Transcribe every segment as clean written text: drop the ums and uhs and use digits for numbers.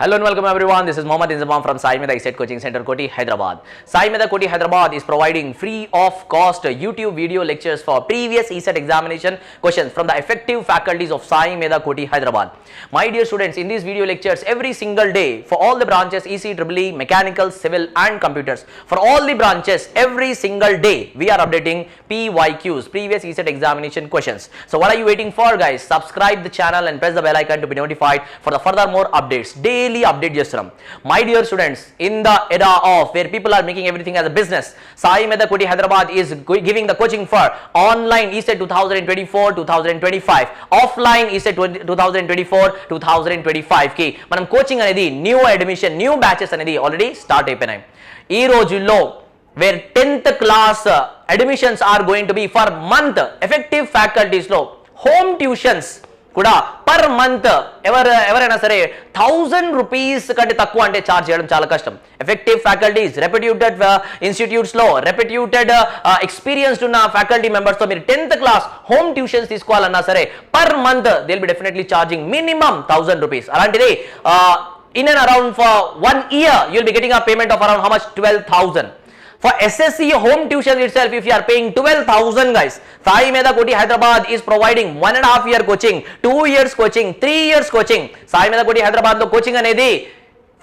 Hello and welcome everyone. This is Mohammad Inzamam from Saimedha Ecet Coaching Center, Koti, Hyderabad. Saimedha Koti, Hyderabad is providing free of cost YouTube video lectures for previous Ecet examination questions from the effective faculties of Saimedha Koti, Hyderabad. My dear students, in these video lectures every single day for all the branches EC, EEE, Mechanical, Civil and Computers. For all the branches every single day we are updating PYQs, previous Ecet examination questions. So what are you waiting for, guys? Subscribe the channel and press the bell icon to be notified for the further more updates. Daily update చేస్తున్నాం. My dear students, in the era of where people are making everything as a business, Saimedha Koti Hyderabad is giving the coaching for online Ecet 2024-2025, offline Ecet 2024-2025 కి మనం coaching అనేది new admission new batches అనేది already start అయిపోయినాయి. ఈ రోజుల్లో where 10th class admissions are going to be for month, effective faculties లో home tuitions కూడా per month ఎవరైనా సరే 1000 రూపీస్ కంటే తక్కువ అంటే ఛార్జ్ చేయడం చాలా కష్టం. ఎఫెక్టివ్ ఫ్యాకల్టీస్, రెప్యూటెడ్ ఇన్స్టిట్యూట్స్ లో రెప్యూటెడ్ ఎక్స్పీరియన్స్డ్ ఉన్న ఫ్యాకల్టీ మెంబర్స్ తో మీరు 10th క్లాస్ హోమ్ ట్యూషన్స్ తీసుకోవాలన్నా సరే per month they will be definitely charging minimum 1000 rupees. అలాంటిది in and around for 1 year you will be getting a payment of around how much? 12,000. For SSC home tuition itself, if you are paying 12,000, guys, Saimedha Koti Hyderabad is providing 1.5 year coaching, 2 years coaching, 3 years coaching. Saimedha Koti Hyderabad lo coaching anedi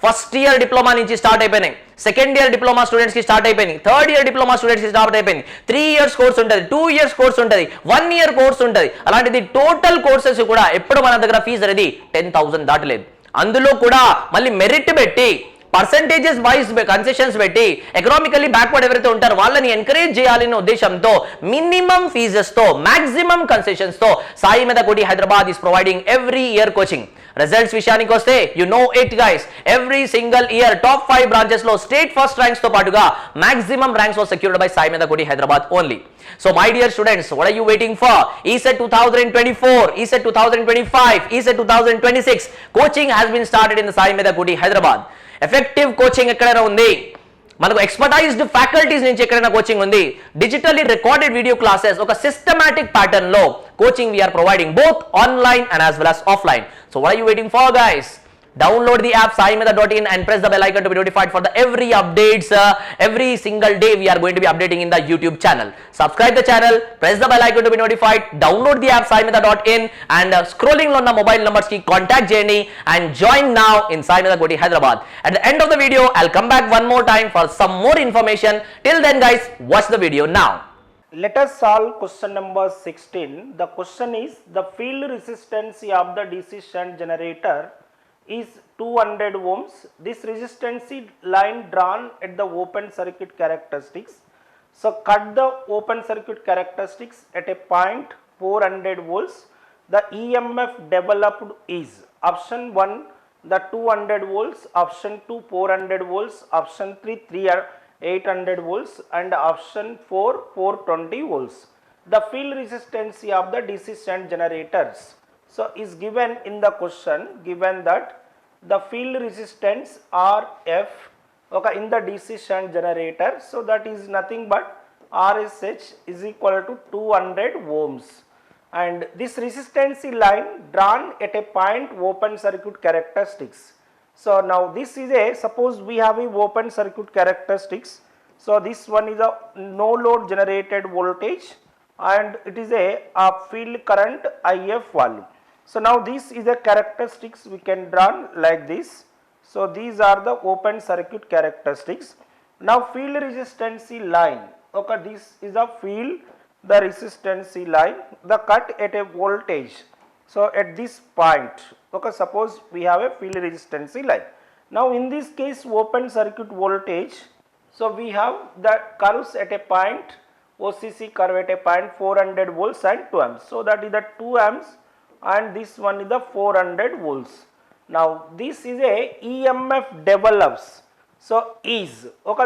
first year diploma nunchi start అయిపోయినాయి, second year diploma students ki start అయిపోయినాయి, third year diploma students ki start అయిపోయినాయి. 3 years course ఉంటది, 2 years course ఉంటది, 1 year course ఉంటది. అలాంటిది total courses కూడా ఎప్పుడు మన దగ్గర ఫీజు అనేది 10,000 దాటలేదు. అందులో కూడా మళ్ళీ మెరిట్ పెట్టి పర్సెంటేజెస్ వైజ్ కన్సెషన్స్ పెట్టి ఎకనామికల్లీ బ్యాక్వర్డ్ ఎవరైతే ఉంటారో వాళ్ళని ఎంకరేజ్ చేయాలనే ఉద్దేశంతో మినిమం ఫీజెస్ తో మాక్సిమం కన్సెషన్స్ తో Saimedha Koti Hyderabad is providing every year coaching. Results విషయానికి వస్తే you know it guys, every single year top 5 branches లో స్టేట్ ఫస్ట్ ర్యాంక్స్ తో పాటుగా maximum ranks was secured by Saimedha Koti Hyderabad only. So my dear students, what are you waiting for? Ecet 2024, Ecet 2025, Ecet 2026 coaching has been started in the Saimedha Koti Hyderabad. Effective coaching ఎక్కడైనా ఉంది, మనకు expertised faculties నుంచి ఎక్కడైనా coaching ఉంది, digitally recorded video classes ఒక systematic pattern లో coaching we are providing both online and as well as offline. So what are you waiting for, guys? Download the app saimedha.in and press the bell icon to be notified for the every updates. Every single day we are going to be updating in the YouTube channel. Subscribe the channel, press the bell icon to be notified, download the app saimedha.in and scrolling on the mobile numbers ki contact journey and join now in Saimedha Koti Hyderabad. At the end of the video I'll come back one more time for some more information. Till then, guys, watch the video now. Let us solve question number 16. The question is the field resistance of the DC shunt generator is 200 ohms. This resistance line drawn at the open circuit characteristics. So cut the open circuit characteristics at a point 400 volts. The EMF developed is option 1 the 200 volts, option 2 400 volts, option 3 800 volts and option 4 420 volts. The field resistance of the DC shunt generators. So is given in the question, given that the field resistance RF in the DC shunt generator, so that is nothing but RSH is equal to 200 ohms, and this resistance line drawn at a point open circuit characteristics. So now this is a, suppose we have a open circuit characteristics, so this one is a no load generated voltage and it is a field current IF value. So now this is a characteristics we can draw like this. So these are the open circuit characteristics. Now field resistance line, this is a field, the resistance line, the cut at a voltage. So at this point, suppose we have a field resistance line. Now in this case open circuit voltage, so we have the curves at a point, OCC curve at a point 400 volts and 2 amps. So that is the 2 amps and this one is the 400 volts. Now this is a EMF develops. So is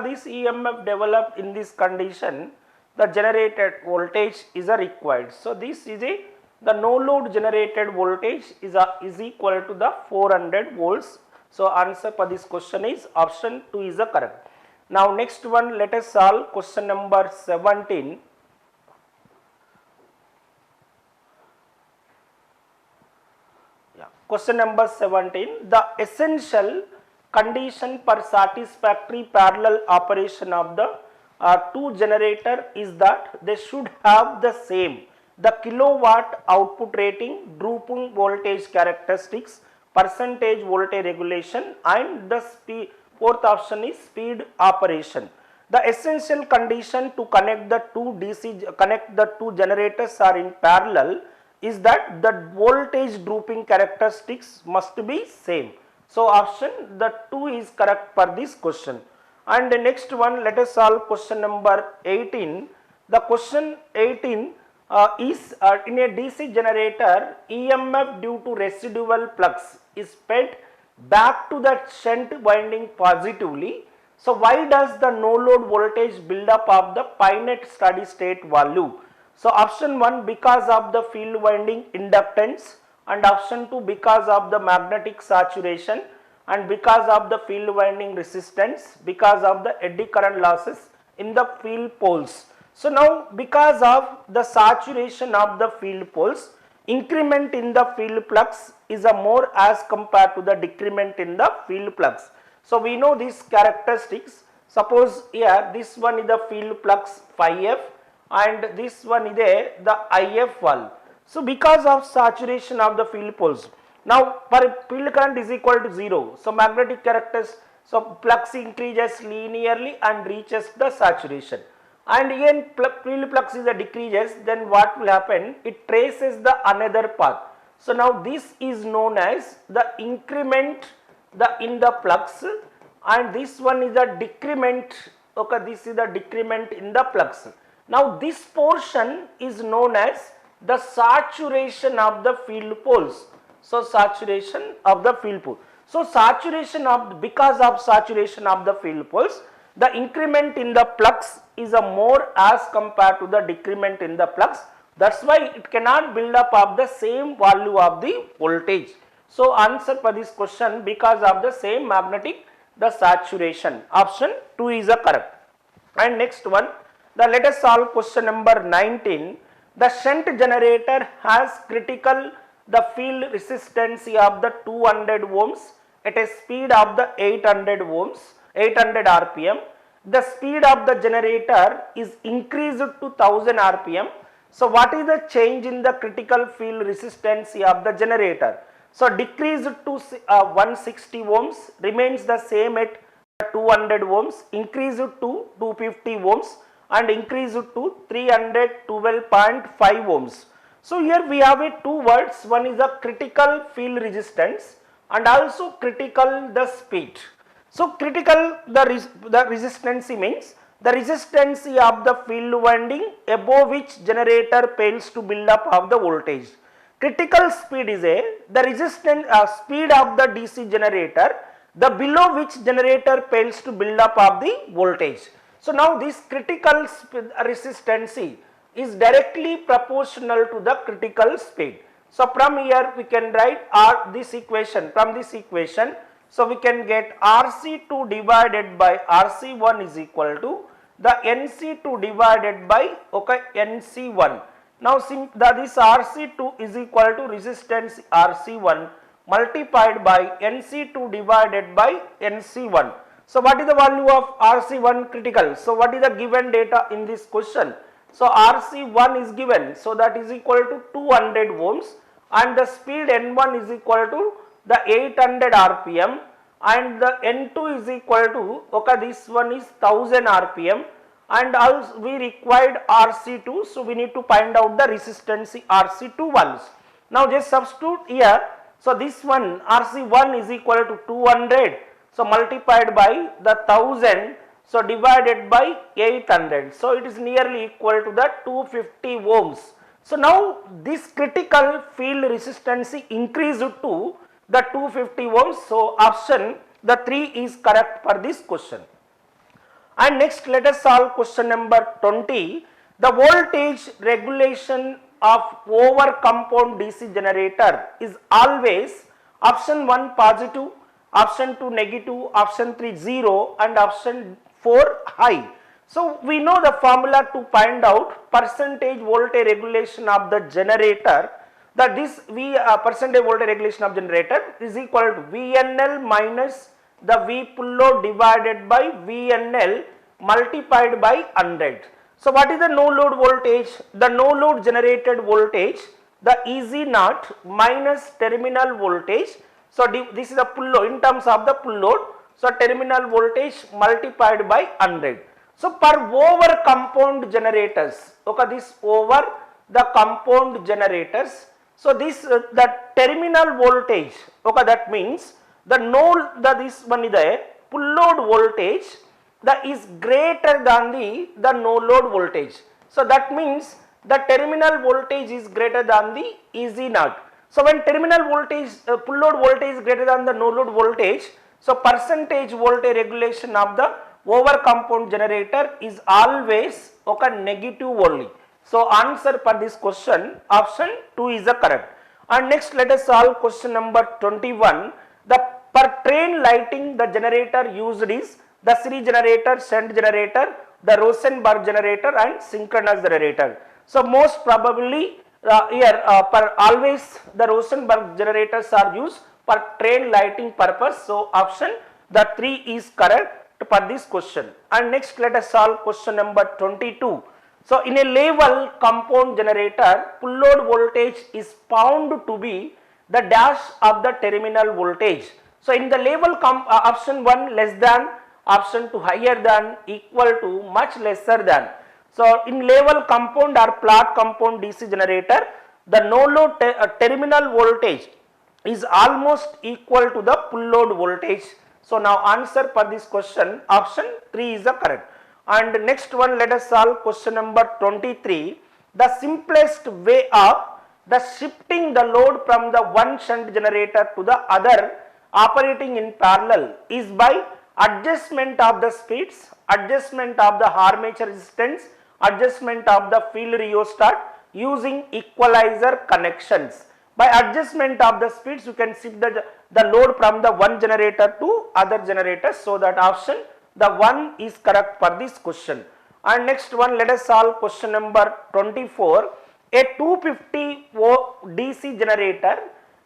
this EMF developed in this condition, the generated voltage is a required. So this is a, the no load generated voltage is equal to the 400 volts. So answer for this question is option 2 is the correct. Now next one, let us solve question number 17. Question number 17. The essential condition for satisfactory parallel operation of the two generator is that they should have the same the kilowatt output rating, drooping voltage characteristics, percentage voltage regulation, and the speed. Fourth option is speed operation. The essential condition to connect the two generators are in parallel is that the voltage drooping characteristics must be same. So option the 2 is correct for this question. And the next one, let us solve question number 18. The question 18 is in a DC generator, EMF due to residual flux is fed back to the shunt winding positively. So why does the no load voltage build up of the finite steady state value? So option 1 because of the field winding inductance, and option 2 because of the magnetic saturation, and because of the field winding resistance, because of the eddy current losses in the field poles. So now because of the saturation of the field poles, increment in the field flux is a more as compared to the decrement in the field flux. So we know these characteristics. Suppose here this one is the field flux phi f and this one is the IF valve. So because of saturation of the field poles, now for field current is equal to 0, so magnetic characteristics, so flux increases linearly and reaches the saturation, and again field flux is a decreases, then what will happen? It traces the another path. So now this is known as the increment in the flux, and this one is the decrement. Okay, this is the decrement in the flux. Now this portion is known as the saturation of the field poles. So saturation of the field pole. So saturation of, because of saturation of the field poles, the increment in the flux is a more as compared to the decrement in the flux. That's why it cannot build up of the same value of the voltage. So answer for this question, because of the same magnetic the saturation. Option 2 is a correct. And next one, let us solve question number 19. The shunt generator has critical the field resistance of the 200 ohms at a speed of the 800 rpm. The speed of the generator is increased to 1000 rpm. So what is the change in the critical field resistance of the generator? So decreased to 160 ohms, remains the same at 200 ohms, increased to 250 ohms, and increased to 312.5 ohms. So here we have two words, one is the critical field resistance and also critical the speed. So critical the resistance means the resistance of the field winding above which generator fails to build up of the voltage. Critical speed is the resistance speed of the DC generator, the below which generator fails to build up of the voltage. So now this critical resistance is directly proportional to the critical speed. So from here we can write this equation, from this equation, so we can get RC2 divided by RC1 is equal to the NC2 divided by NC1. Now this RC2 is equal to resistance RC1 multiplied by NC2 divided by NC1. So what is the value of RC1 critical? So what is the given data in this question? So RC1 is given, so that is equal to 200 ohms, and the speed N1 is equal to the 800 rpm, and the N2 is equal to this one is 1000 rpm, and also we required RC2, so we need to find out the resistance RC2 values. Now just substitute here. So this one RC1 is equal to 200, so multiplied by the 1000, so divided by 800, so it is nearly equal to the 250 ohms. So now this critical field resistance increased to the 250 ohms. So option the 3 is correct for this question. And next let us solve question number 20. The voltage regulation of over compound DC generator is always option 1 positive, option 2 negative, option 3 0, and option 4 high. So we know the formula to find out percentage voltage regulation of the generator. that this V percentage voltage regulation of generator is equal to VNL minus the V pull load divided by VNL multiplied by 100. So what is the no load voltage? The no load generated voltage, the EZ0 minus terminal voltage. So this is the pull load in terms of the pull load. So terminal voltage multiplied by 100. So per over compound generators, okay, this over the compound generators. So this the terminal voltage, okay, that means this one is the pull load voltage that is greater than the no load voltage. So that means the terminal voltage is greater than the EZ0. So when terminal voltage, pull load voltage is greater than the no load voltage, so percentage voltage regulation of the over compound generator is always okay, negative only. So answer for this question option 2 is the correct. And next let us solve question number 21. The per train lighting the generator used is the series generator, shunt generator, the Rosenberg generator and synchronous generator. So most probably here per always the Rosenberg generators are used for train lighting purpose. So option the 3 is correct for this question. And next let us solve question number 22. So in a level compound generator, pull load voltage is found to be the dash of the terminal voltage. So in the level option 1 less than, option 2 higher than, equal to, much lesser than. So in level compound or flat compound DC generator, the no load terminal voltage is almost equal to the pull load voltage. So now answer for this question option 3 is the correct. And next one let us solve question number 23. The simplest way of the shifting the load from the one shunt generator to the other operating in parallel is by adjustment of the speeds, adjustment of the armature resistance, adjustment of the field rheostat using equalizer connections. By adjustment of the speeds, you can shift the load from the one generator to other generators. So that option the 1 is correct for this question. And next one let us solve question number 24. A 250 DC generator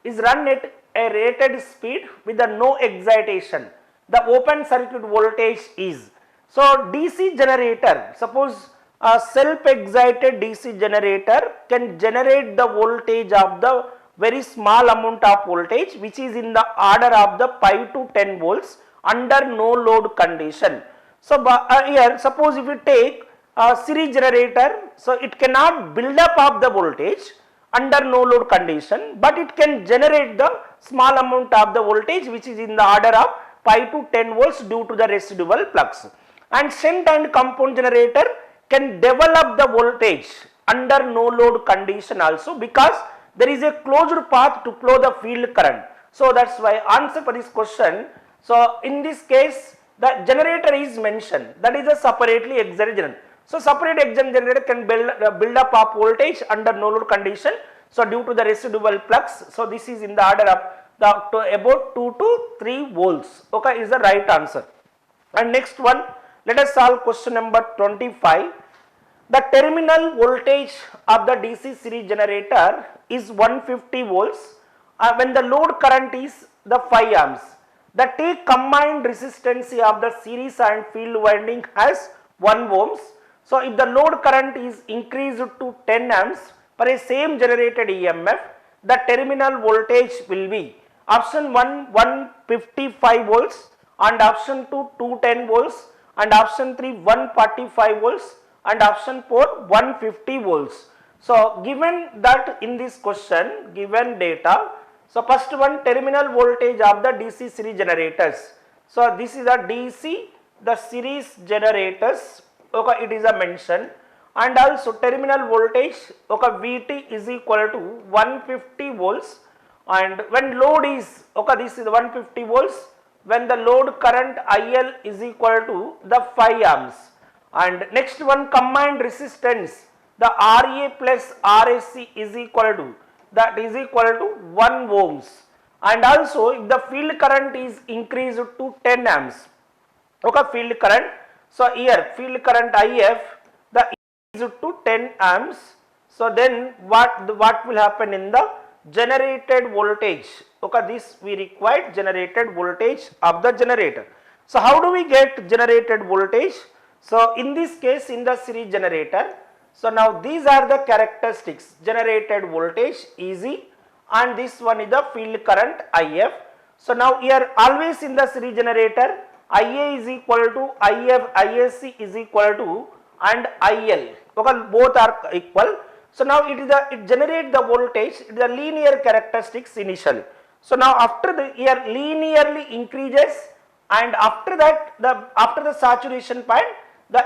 is run at a rated speed with a no excitation. The open circuit voltage is. So DC generator, suppose a self excited DC generator can generate the voltage of the very small amount of voltage which is in the order of the 5 to 10 volts under no load condition. So here suppose if you take a series generator, so it cannot build up of the voltage under no load condition, but it can generate the small amount of the voltage which is in the order of 5 to 10 volts due to the residual flux. And shunt and compound generator can develop the voltage under no load condition also, because there is a closed path to flow the field current. So that's why answer for this question. So in this case the generator is mentioned, that is a separately excited generator. So separate excited generator can build up of voltage under no load condition. So due to the residual flux, so this is in the order of about 2 to 3 volts. Okay, is the right answer. And next one let us solve question number 25. The terminal voltage of the DC series generator is 150 volts when the load current is the 5 amps. The T combined resistance of the series and field winding has 1 ohms. So if the load current is increased to 10 amps for a same generated EMF, the terminal voltage will be option 1 155 volts and option 2 210 volts and option 3 145 volts and option 4 150 volts. So given that in this question, given data, so first one terminal voltage of the DC series generators. So this is a DC, the series generators, okay, it is a mention, and also terminal voltage, okay, VT is equal to 150 volts, and when load is, okay, this is 150 volts, when the load current IL is equal to the 5 amps. And next one combined resistance, the RA plus RSC is equal to, that is equal to 1 ohms, and also if the field current is increased to 10 amps, okay, field current, so here field current IF the is to 10 amps, So then what will happen in the generated voltage? Okay, this we required generated voltage of the generator. So how do we get generated voltage? So in this case, in the series generator, so now these are the characteristics: generated voltage EZ, and this one is the field current IF. So now here always in the series generator, IA is equal to IF, ISC is equal to and IL. Okay, both are equal. So now it generates the voltage, it is the linear characteristics initially. So now after the here linearly increases, and after that after the saturation point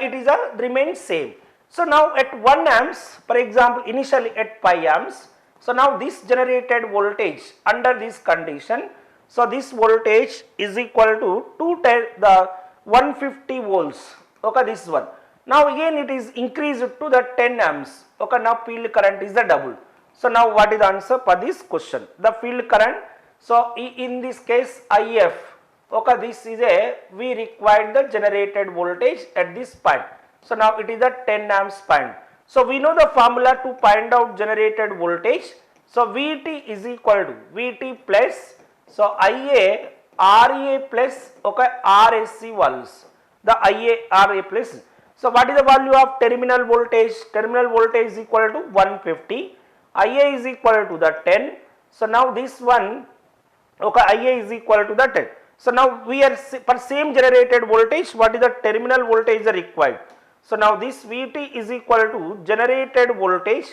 it is remains same. So now at 1 amps, for example, initially at 5 amps. So now this generated voltage under this condition, so this voltage is equal to 150 volts. Okay, this one. Now again it is increased to the 10 amps. Okay, now field current is the double. So now what is the answer for this question? The field current, so in this case IF, okay, this is we required the generated voltage at this point. So now it is the 10 amps point. So we know the formula to find out generated voltage. So VT is equal to VT plus, so IA RA plus, okay, RSC volts. The IA RA plus. So what is the value of terminal voltage? Terminal voltage is equal to 150. IA is equal to the 10. So now this one, okay, IA is equal to the 10. So now we are for same generated voltage, what is the terminal voltage required? So now this VT is equal to generated voltage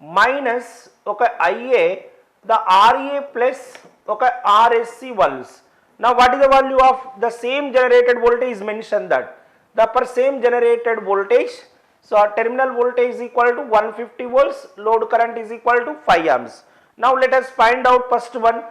minus, okay, IA, the RA plus, okay, RSC volts. Now what is the value of the same generated voltage? Is mentioned that the per same generated voltage, so terminal voltage is equal to 150 volts, load current is equal to 5 amps. Now let us find out first one.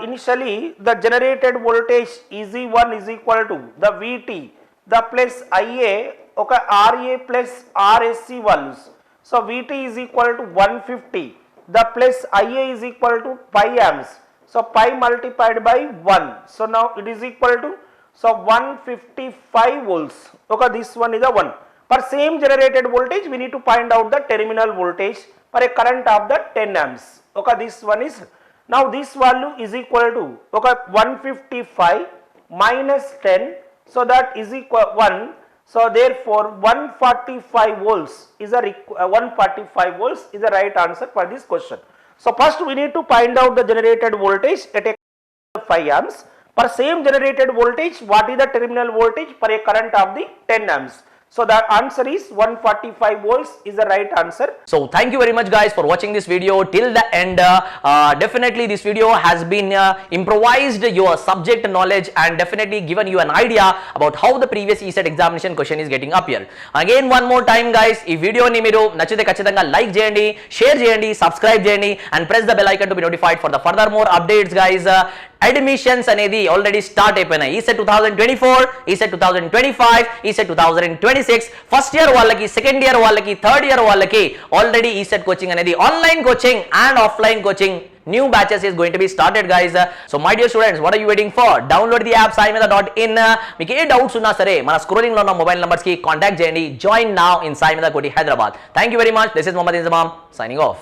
Initially the generated voltage EZ1 is equal to the VT, the plus IA, okay, RA plus RSC volts. So VT is equal to 150, the plus IA is equal to 5 amps. So pi multiplied by 1. So now it is equal to, so 155 volts. Okay, this one is the one. For same generated voltage, we need to find out the terminal voltage for a current of the 10 amps. Okay, this one is, now this value is equal to, okay, 155 minus 10, so that is equal 1. So therefore 145 volts is the 145 volts is the right answer for this question. So first we need to find out the generated voltage at a 5 amps. For same generated voltage, what is the terminal voltage for a current of the 10 amps? So the answer is 145 volts is the right answer. So thank you very much guys for watching this video till the end. Definitely this video has been improvised your subject knowledge and definitely given you an idea about how the previous Ecet examination question is getting up here. Again one more time guys, ee video ni meeru nachite kachithanga like cheyandi, share cheyandi, subscribe cheyandi and press the bell icon to be notified for the further more updates guys. Admissions అనేది already start అయిపోయినాయి. ECET 2024, ECET 2025, ECET 2026 first year వాళ్ళకి, second year వాళ్ళకి, third year వాళ్ళకి already ECET coaching అనేది online coaching and offline coaching new batches is going to be started guys. So my dear students, what are you waiting for? Download the app saimedha.in. మీకు ఏ doubts ఉన్నా సరే మన scrolling లో ఉన్న mobile numbers కి contact చేయండి. Join now in Saimedha Koti, Hyderabad. Thank you very much. This is Mohammad Inzamam signing off.